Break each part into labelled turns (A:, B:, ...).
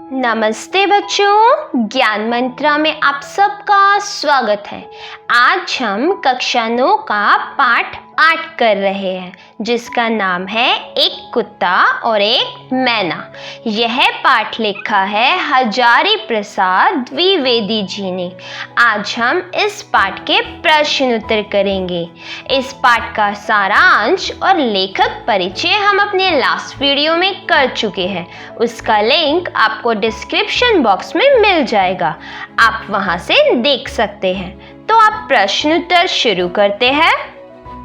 A: नमस्ते बच्चों, ज्ञान मंत्रा में आप सबका स्वागत है। आज हम कक्षा 9 का पाठ 8 कर रहे हैं, जिसका नाम है एक कुत्ता और एक मैना। यह पाठ लिखा है हजारी प्रसाद द्विवेदी जी ने। आज हम इस पाठ के प्रश्न उत्तर करेंगे। इस पाठ का सारांश और लेखक परिचय हम अपने लास्ट वीडियो में कर चुके हैं। उसका लिंक आपको डिस्क्रिप्शन बॉक्स में मिल जाएगा, आप वहां से देख सकते हैं। तो आप प्रश्न उत्तर शुरू करते हैं।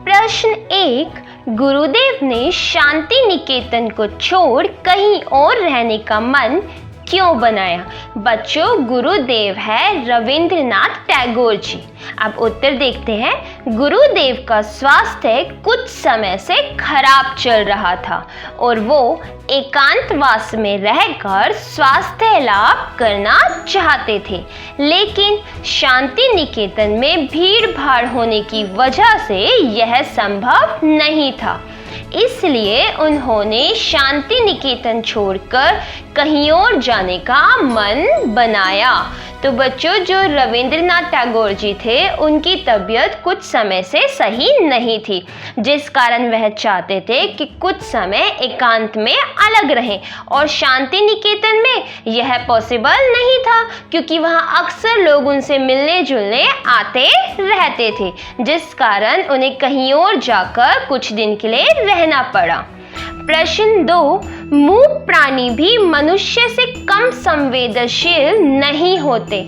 A: प्रश्न 1, गुरुदेव ने शांति निकेतन को छोड़ कहीं और रहने का मन क्यों बनाया? बच्चों, गुरुदेव है रविंद्रनाथ टैगोर जी। अब उत्तर देखते हैं। गुरुदेव का स्वास्थ्य कुछ समय से खराब चल रहा था और वो एकांतवास में रहकर स्वास्थ्य लाभ करना चाहते थे, लेकिन शांति निकेतन में भीड़ भाड़ होने की वजह से यह संभव नहीं था। इसलिए उन्होंने शांति निकेतन छोड़कर कहीं और जाने का मन बनाया। तो बच्चों, जो रविंद्रनाथ टैगोर जी थे, उनकी तबीयत कुछ समय से सही नहीं थी, जिस कारण वह चाहते थे कि कुछ समय एकांत में अलग रहें। और शांति निकेतन में यह पॉसिबल नहीं था, क्योंकि वहाँ अक्सर लोग उनसे मिलने जुलने आते रहते थे, जिस कारण उन्हें कहीं और जाकर कुछ दिन के लिए रहना पड़ा। प्रश्न 2, मूक प्राणी भी मनुष्य से कम संवेदनशील नहीं होते।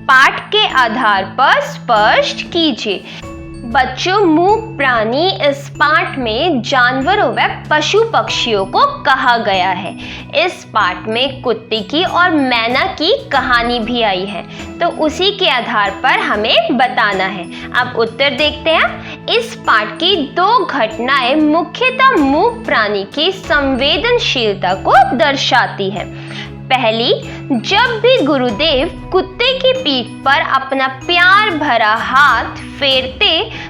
A: पाठ के आधार पर स्पष्ट कीजिए। बच्चों, मूक प्राणी इस पाठ में जानवरों व पशु पक्षियों को कहा गया है। इस पाठ में कुत्ते की और मैना की कहानी भी आई है, तो उसी के आधार पर हमें बताना है। अब उत्तर देखते हैं। इस पाठ की 2 घटनाएं मुख्यतः मूक प्राणी की संवेदनशीलता को दर्शाती है। पहली, जब भी गुरुदेव कुत्ते की पीठ पर अपना प्यार भरा हाथ फेरते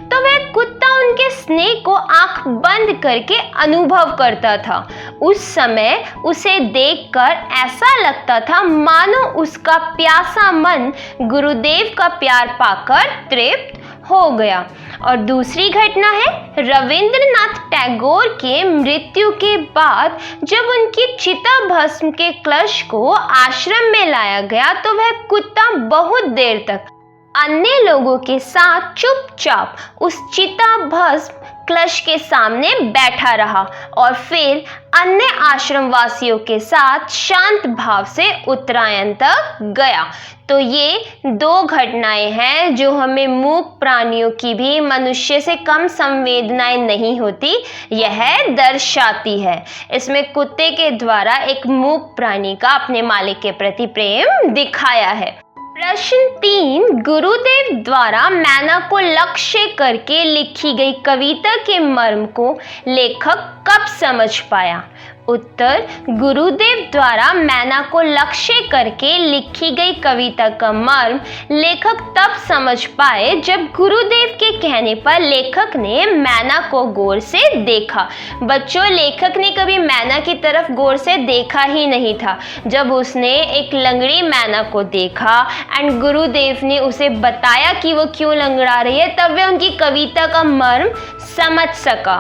A: तो वह कुत्ता उनके स्नेह को आंख बंद करके अनुभव करता था। उस समय उसे देखकर ऐसा लगता था मानो उसका प्यासा मन गुरुदेव का प्यार पाकर तृप्त हो गया। और दूसरी घटना है रविंद्रनाथ टैगोर के मृत्यु के बाद, जब उनकी चिता भस्म के कलश को आश्रम में लाया गया तो वह कुत्ता बहुत देर तक अन्य लोगों के साथ चुपचाप उस चिता भस्म कलश के सामने बैठा रहा और फिर अन्य आश्रम वासियों के साथ शांत भाव से उत्तरायण तक गया। तो ये 2 घटनाएं हैं जो हमें मूक प्राणियों की भी मनुष्य से कम संवेदनाएं नहीं होती, यह दर्शाती है। इसमें कुत्ते के द्वारा एक मूक प्राणी का अपने मालिक के प्रति प्रेम दिखाया है। प्रश्न 3, गुरुदेव द्वारा मैना को लक्ष्य करके लिखी गई कविता के मर्म को लेखक कब समझ पाया? उत्तर, गुरुदेव द्वारा मैना को लक्ष्य करके लिखी गई कविता का मर्म लेखक तब समझ पाए जब गुरुदेव के कहने पर लेखक ने मैना को गौर से देखा। बच्चों, लेखक ने कभी मैना की तरफ गौर से देखा ही नहीं था। जब उसने एक लंगड़ी मैना को देखा एंड गुरुदेव ने उसे बताया कि वो क्यों लंगड़ा रही है, तब वह उनकी कविता का मर्म समझ सका।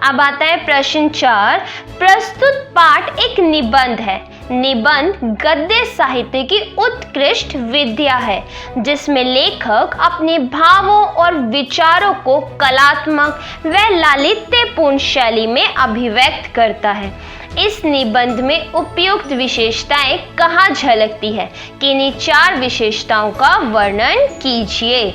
A: अब आता है प्रश्न 4, प्रस्तुत पाठ एक निबंध है। निबंध गद्य साहित्य की उत्कृष्ट विद्या है, जिसमें लेखक अपने भावों और विचारों को कलात्मक व लालित्यपूर्ण शैली में अभिव्यक्त करता है। इस निबंध में उपयुक्त विशेषताएं कहाँ झलकती है? किन्हीं 4 विशेषताओं का वर्णन कीजिए।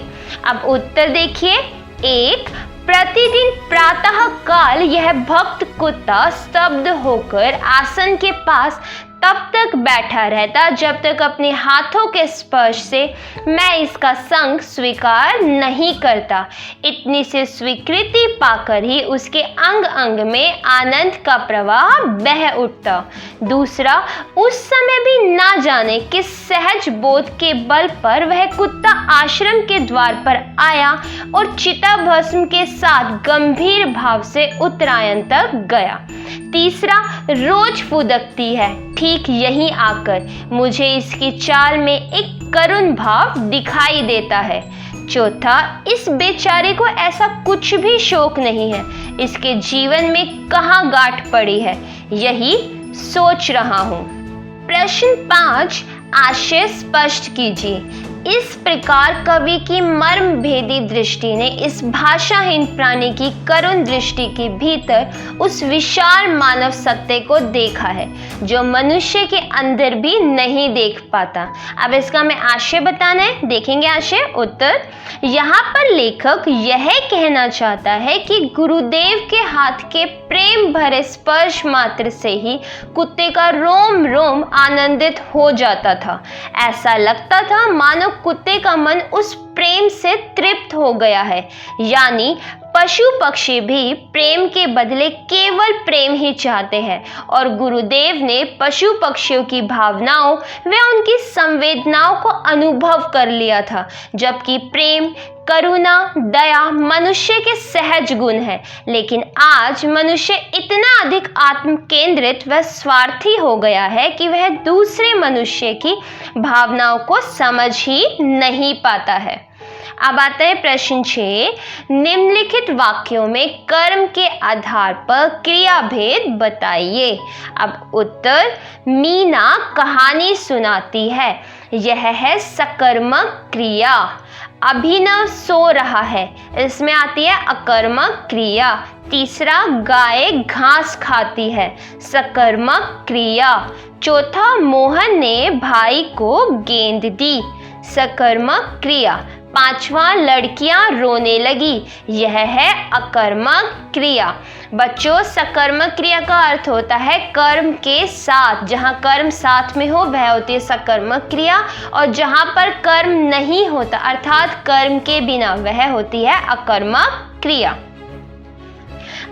A: अब उत्तर देखिए। 1, प्रतिदिन प्रातः काल यह भक्त कुत्ता स्तब्ध होकर आसन के पास तब तक बैठा रहता जब तक अपने हाथों के स्पर्श से मैं इसका संग स्वीकार नहीं करता। इतनी से स्वीकृति पाकर ही उसके अंग अंग में आनंद का प्रवाह बह उठता। दूसरा, उस समय भी ना जाने किस सहज बोध के बल पर वह कुत्ता आश्रम के द्वार पर आया और चिता भस्म के साथ गंभीर भाव से उत्तरायण तक गया। तीसरा, रोज फुदकती है, ठीक यहीं आकर मुझे इसकी चाल में एक करुण भाव दिखाई देता है। चौथा, इस बेचारे को ऐसा कुछ भी शोक नहीं है, इसके जीवन में कहाँ गांठ पड़ी है, यही सोच रहा हूँ। प्रश्न 5, आशय स्पष्ट कीजिए। इस प्रकार कवि की मर्म भेदी दृष्टि ने इस भाषाहीन प्राणी की करुण दृष्टि के भीतर उस विशाल मानव सत्य को देखा है जो मनुष्य के अंदर भी नहीं देख पाता। अब इसका मैं आशय बताना है, देखेंगे आशय। उत्तर, यहाँ पर लेखक यह कहना चाहता है कि गुरुदेव के हाथ के प्रेम भरे स्पर्श मात्र से ही कुत्ते का रोम रोम आनंदित हो जाता था। ऐसा लगता था मानो कुत्ते का मन उस प्रेम से तृप्त हो गया है। यानी पशु पक्षी भी प्रेम के बदले केवल प्रेम ही चाहते हैं और गुरुदेव ने पशु पक्षियों की भावनाओं व उनकी संवेदनाओं को अनुभव कर लिया था, जबकि प्रेम, करुणा, दया मनुष्य के सहज गुण है। लेकिन आज मनुष्य इतना अधिक आत्म केंद्रित व स्वार्थी हो गया है कि वह दूसरे मनुष्य की भावनाओं को समझ ही नहीं पाता है। अब आता है प्रश्न 6, निम्नलिखित वाक्यों में कर्म के आधार पर क्रिया भेद बताइए। अब उत्तर, मीना कहानी सुनाती है, यह है सकर्मक क्रिया। अभिनव सो रहा है, इसमें आती है अकर्मक क्रिया। तीसरा, गाय घास खाती है, सकर्मक क्रिया। चौथा, मोहन ने भाई को गेंद दी, सकर्मक क्रिया। पांचवा, लड़कियां रोने लगी, यह है अकर्मक क्रिया। बच्चों, सकर्मक क्रिया का अर्थ होता है कर्म के साथ, जहां कर्म साथ में हो वह होती है सकर्मक क्रिया, और जहां पर कर्म नहीं होता अर्थात कर्म के बिना वह होती है अकर्मक क्रिया।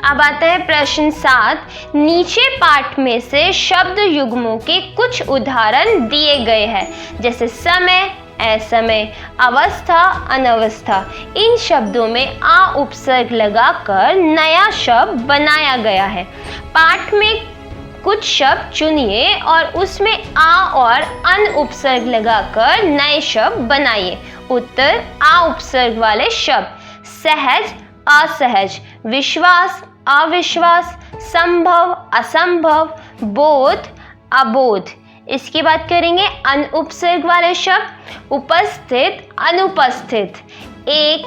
A: अब आता है प्रश्न 7, नीचे पाठ में से शब्द युग्मों के कुछ उदाहरण दिए गए हैं, जैसे समय, असमय, अवस्था, अनवस्था। इन शब्दों में आ उपसर्ग लगाकर नया शब्द बनाया गया है। पाठ में कुछ शब्द चुनिए और उसमें आ और अन उपसर्ग लगाकर नए शब्द बनाइए। उत्तर, आ उपसर्ग वाले शब्द: सहज, असहज, विश्वास, अविश्वास, संभव, असंभव, बोध, अबोध। इसकी बात करेंगे अन उपसर्ग वाले शब्द: उपस्थित, अनुपस्थित, एक,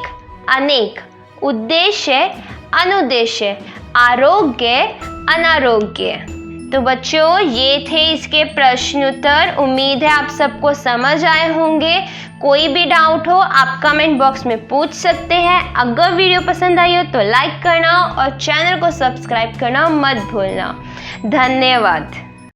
A: अनेक, उद्देश्य, अनुद्देश्य, आरोग्य, अनारोग्य। तो बच्चों, ये थे इसके प्रश्न उत्तर। उम्मीद है आप सबको समझ आए होंगे। कोई भी डाउट हो आप कमेंट बॉक्स में पूछ सकते हैं। अगर वीडियो पसंद आई हो तो लाइक करना और चैनल को सब्सक्राइब करना मत भूलना। धन्यवाद।